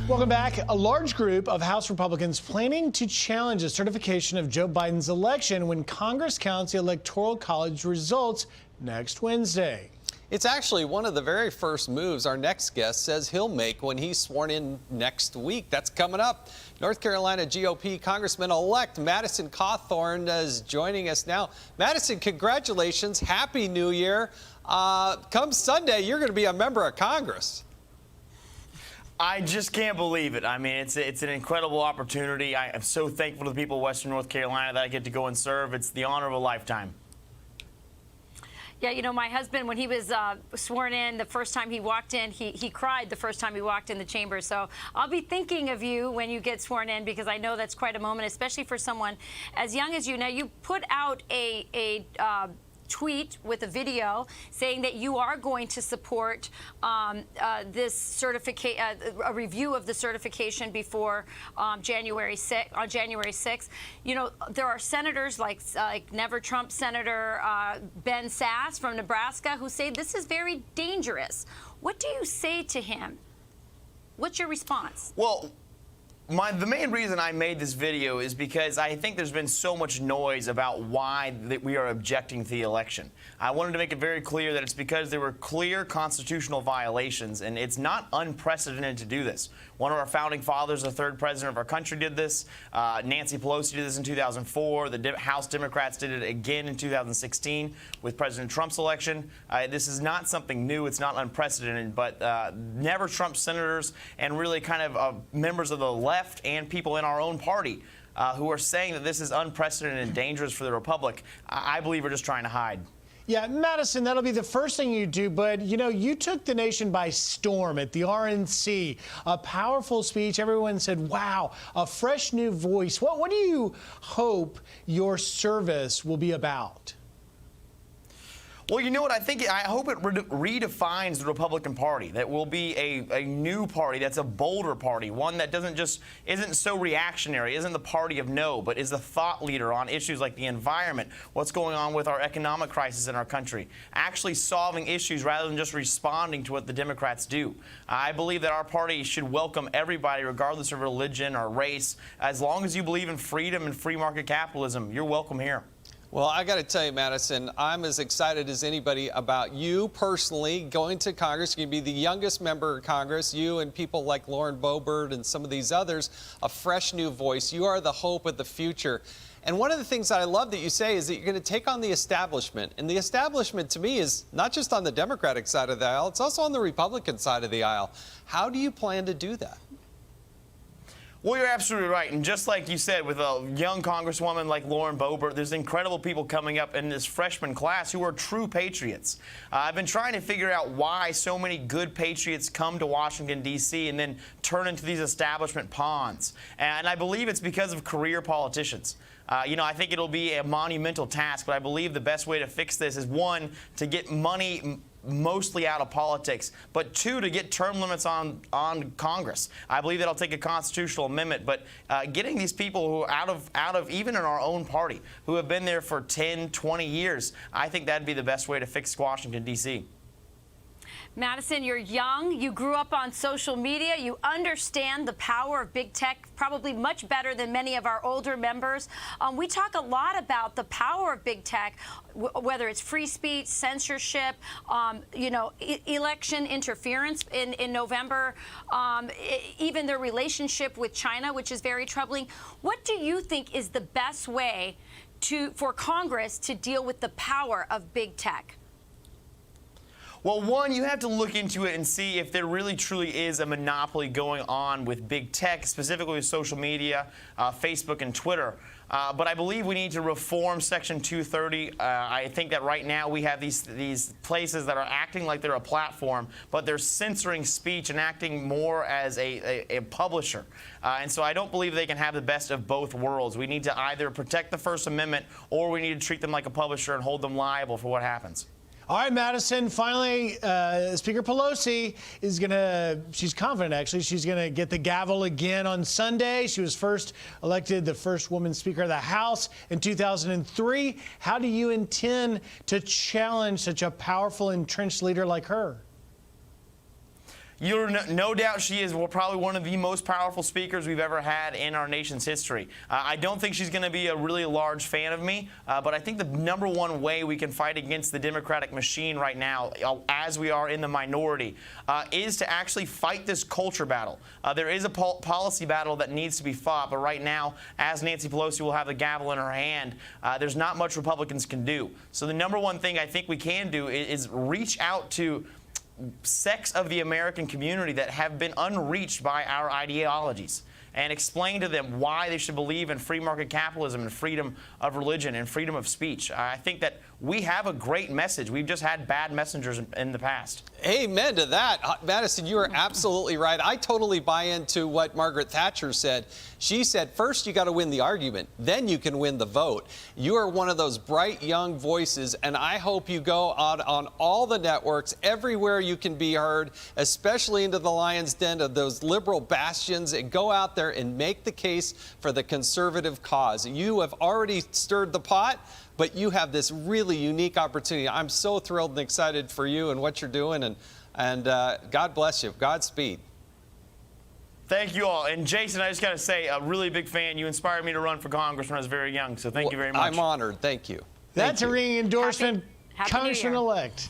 Welcome back. A large group of House Republicans planning to challenge the certification of Joe Biden's election when Congress counts the Electoral College results next Wednesday. It's actually one of the very first moves our next guest says he'll make when he's sworn in next week. That's coming up. North Carolina GOP Congressman-elect Madison Cawthorn is joining us now. Madison, congratulations. Happy New Year. Come Sunday, you're going to be a member of Congress. I just can't believe it. I mean, it's an incredible opportunity. I am so thankful to the people of Western North Carolina that I get to go and serve. It's the honor of a lifetime. Yeah, you know, my husband, when he was sworn in the first time he walked in, he cried the first time he walked in the chamber. So I'll be thinking of you when you get sworn in, because I know that's quite a moment, especially for someone as young as you. Now, you put out a tweet with a video saying that you are going to support this certification, a review of the certification before January 6th. You know, there are senators like Never Trump Senator Ben Sasse from Nebraska who say this is very dangerous. What do you say to him? What's your response? Well, the main reason I made this video is because I think there's been so much noise about why we are objecting to the election. I wanted to make it very clear that it's because there were clear constitutional violations, and it's not unprecedented to do this. One of our founding fathers, the third president of our country, did this. Nancy Pelosi did this in 2004. The House Democrats did it again in 2016 with President Trump's election. This is not something new. It's not unprecedented, but Never Trump senators and really kind of members of the left and people in our own party who are saying that this is unprecedented and dangerous for the republic, I believe are just trying to hide. Yeah, Madison, that'll be the first thing you do. But, you know, you took the nation by storm at the RNC. A powerful speech. Everyone said, wow, a fresh new voice. What do you hope your service will be about? Well, you know what? I hope it redefines the Republican Party. That will be a new party that's a bolder party, one that isn't so reactionary, isn't the party of no, but is a thought leader on issues like the environment, what's going on with our economic crisis in our country, actually solving issues rather than just responding to what the Democrats do. I believe that our party should welcome everybody, regardless of religion or race. As long as you believe in freedom and free market capitalism, you're welcome here. Well, I got to tell you, Madison, I'm as excited as anybody about you personally going to Congress. You're going to be the youngest member of Congress. You and people like Lauren Boebert and some of these others, a fresh new voice. You are the hope of the future. And one of the things that I love that you say is that you're going to take on the establishment. And the establishment, to me, is not just on the Democratic side of the aisle, it's also on the Republican side of the aisle. How do you plan to do that? Well, you're absolutely right. And just like you said, with a young congresswoman like Lauren Boebert, there's incredible people coming up in this freshman class who are true patriots. I've been trying to figure out why so many good patriots come to Washington, D.C. and then turn into these establishment pawns. And I believe it's because of career politicians. You know, I think it'll be a monumental task, but I believe the best way to fix this is, one, to get money mostly out of politics, but two, to get term limits on Congress. I believe that'll take a constitutional amendment, but getting these people who out of even in our own party who have been there for 10, 20 years, I think that'd be the best way to fix Washington, D.C. Madison, you're young. You grew up on social media. You understand the power of big tech probably much better than many of our older members. We talk a lot about the power of big tech, whether it's free speech, censorship, you know, election interference in November, even their relationship with China, which is very troubling. What do you think is the best way for Congress to deal with the power of big tech? Well, one, you have to look into it and see if there really truly is a monopoly going on with big tech, specifically with social media, Facebook and Twitter. But I believe we need to reform Section 230. I think that right now we have these places that are acting like they're a platform, but they're censoring speech and acting more as a publisher. And so I don't believe they can have the best of both worlds. We need to either protect the First Amendment or we need to treat them like a publisher and hold them liable for what happens. All right, Madison, finally, Speaker Pelosi is she's confident, actually, she's going to get the gavel again on Sunday. She was first elected the first woman Speaker of the House in 2003. How do you intend to challenge such a powerful, entrenched leader like her? You're no doubt she is probably one of the most powerful speakers we've ever had in our nation's history. I don't think she's going to be a really large fan of me, but I think the number one way we can fight against the Democratic machine right now, as we are in the minority, is to actually fight this culture battle. There is a policy battle that needs to be fought, but right now, as Nancy Pelosi will have the gavel in her hand, there's not much Republicans can do. So the number one thing I think we can do is reach out to sects of the American community that have been unreached by our ideologies and explain to them why they should believe in free market capitalism and freedom of religion and freedom of speech. I think that we have a great message. We've just had bad messengers in the past. Amen to that. Madison, you are absolutely right. I totally buy into what Margaret Thatcher said. She said, first you got to win the argument, then you can win the vote. You are one of those bright young voices, and I hope you go out on all the networks, everywhere you can be heard, especially into the lion's den of those liberal bastions, and go out there and make the case for the conservative cause. You have already stirred the pot, but you have this really unique opportunity. I'm so thrilled and excited for you and what you're doing, and God bless you. Godspeed. Thank you all. And Jason, I just got to say, a really big fan. You inspired me to run for Congress when I was very young, so thank you very much. I'm honored. Thank you. That's a ringing endorsement. Happy Congressman-elect.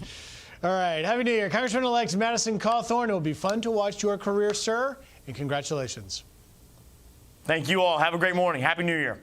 All right, Happy New Year. Congressman-elect Madison Cawthorn. It will be fun to watch your career, sir, and congratulations. Thank you all. Have a great morning. Happy New Year.